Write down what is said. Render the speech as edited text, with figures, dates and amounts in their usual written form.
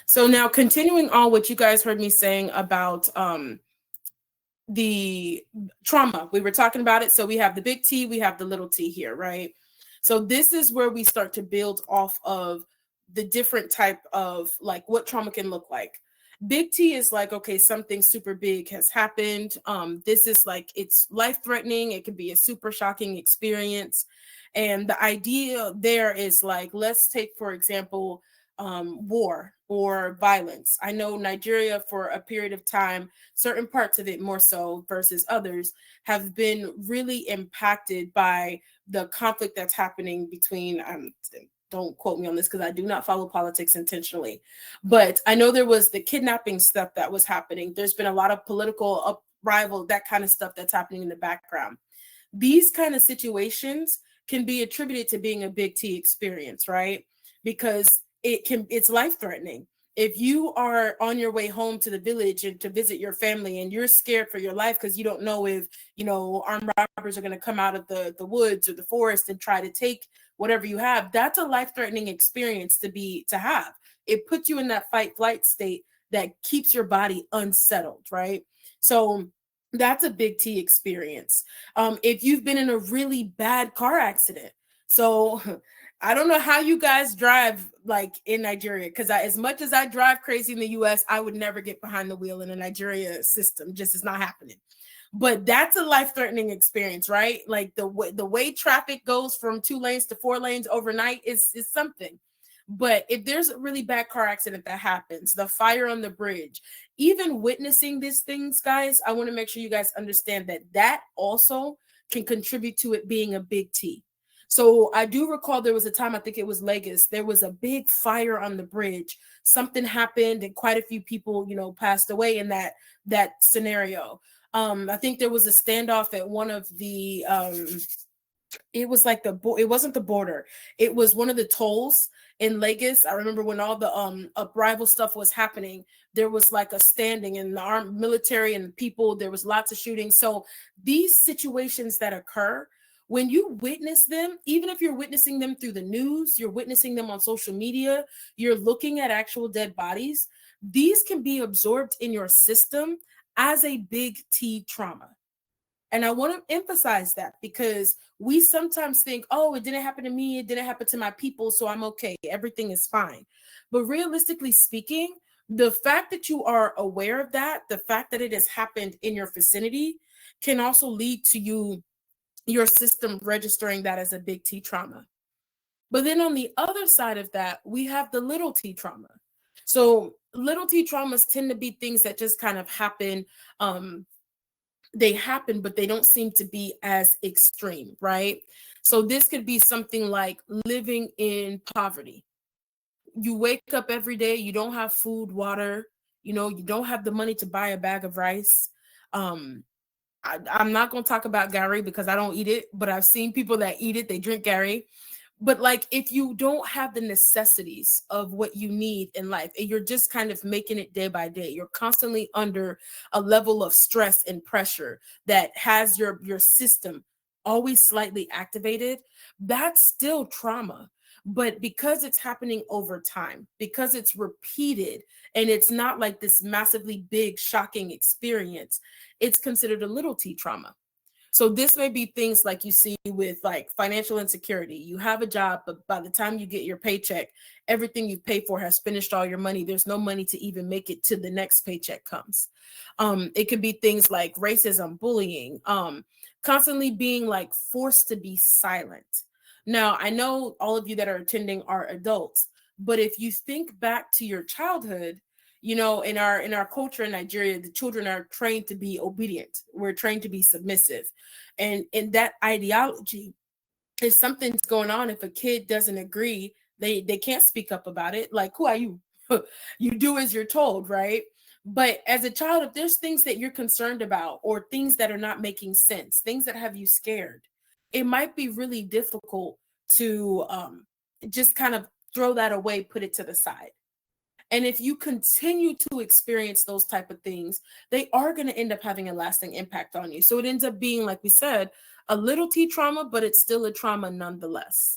So now continuing on what you guys heard me saying about the trauma, we were talking about it. So we have the big T, we have the little t here, right? So this is where we start to build off of the different type of like what trauma can look like. Big T is like, okay, something super big has happened. This is like it's life threatening. It can be a super shocking experience. And the idea there is like, let's take, for example, war or violence. I know Nigeria for a period of time, certain parts of it more so versus others, have been really impacted by the conflict that's happening between don't quote me on this because I do not follow politics intentionally, but I know there was the kidnapping stuff that was happening. There's been a lot of political upheaval, that kind of stuff that's happening in the background. These kind of situations can be attributed to being a big T experience, right? Because it's life threatening. If you are on your way home to the village and to visit your family and you're scared for your life because you don't know if, armed robbers are going to come out of the woods or the forest and try to take whatever you have, that's a life threatening experience to have. It puts you in that fight flight state that keeps your body unsettled, right? So that's a big T experience. If you've been in a really bad car accident, so I don't know how you guys drive like in Nigeria, because as much as I drive crazy in the US, I would never get behind the wheel in a Nigeria system. Just is not happening. But that's a life-threatening experience, right? Like the way traffic goes from 2 lanes to 4 lanes overnight is something. But if there's a really bad car accident that happens, the fire on the bridge, even witnessing these things, guys, I want to make sure you guys understand that also can contribute to it being a big T. So I do recall there was a time, I think it was Lagos, there was a big fire on the bridge. Something happened and quite a few people, passed away in that scenario. I think there was a standoff at one of the it was like it wasn't the border. It was one of the tolls in Lagos. I remember when all the uprising stuff was happening, there was like a standing and the armed military and people, there was lots of shooting. So these situations that occur, when you witness them, even if you're witnessing them through the news, you're witnessing them on social media, you're looking at actual dead bodies, these can be absorbed in your system as a big T trauma. And I want to emphasize that because we sometimes think, oh, it didn't happen to me, it didn't happen to my people, so I'm okay, everything is fine. But realistically speaking, the fact that you are aware of that, the fact that it has happened in your vicinity, can also lead to your system registering that as a big T trauma. But then on the other side of that, we have the little T trauma. So little T traumas tend to be things that just kind of happen. They happen, but they don't seem to be as extreme, right? So this could be something like living in poverty. You wake up every day, you don't have food, water, you don't have the money to buy a bag of rice. I'm not going to talk about Gary because I don't eat it, but I've seen people that eat it, they drink Gary. But like if you don't have the necessities of what you need in life and you're just kind of making it day by day, you're constantly under a level of stress and pressure that has your system always slightly activated, that's still trauma. But because it's happening over time, because it's repeated and it's not like this massively big shocking experience, it's considered a little T trauma. So this may be things like you see with like financial insecurity. You have a job, but by the time you get your paycheck, everything you've paid for has finished all your money. There's no money to even make it to the next paycheck comes. It could be things like racism, bullying, constantly being like forced to be silent. Now, I know all of you that are attending are adults, but if you think back to your childhood, in our culture in Nigeria, the children are trained to be obedient. We're trained to be submissive. And in that ideology, if something's going on, if a kid doesn't agree, they can't speak up about it. Like, who are you? You do as you're told, right? But as a child, if there's things that you're concerned about or things that are not making sense, things that have you scared, it might be really difficult to just kind of throw that away, put it to the side. And if you continue to experience those type of things, they are going to end up having a lasting impact on you. So it ends up being, like we said, a little T trauma, but it's still a trauma nonetheless.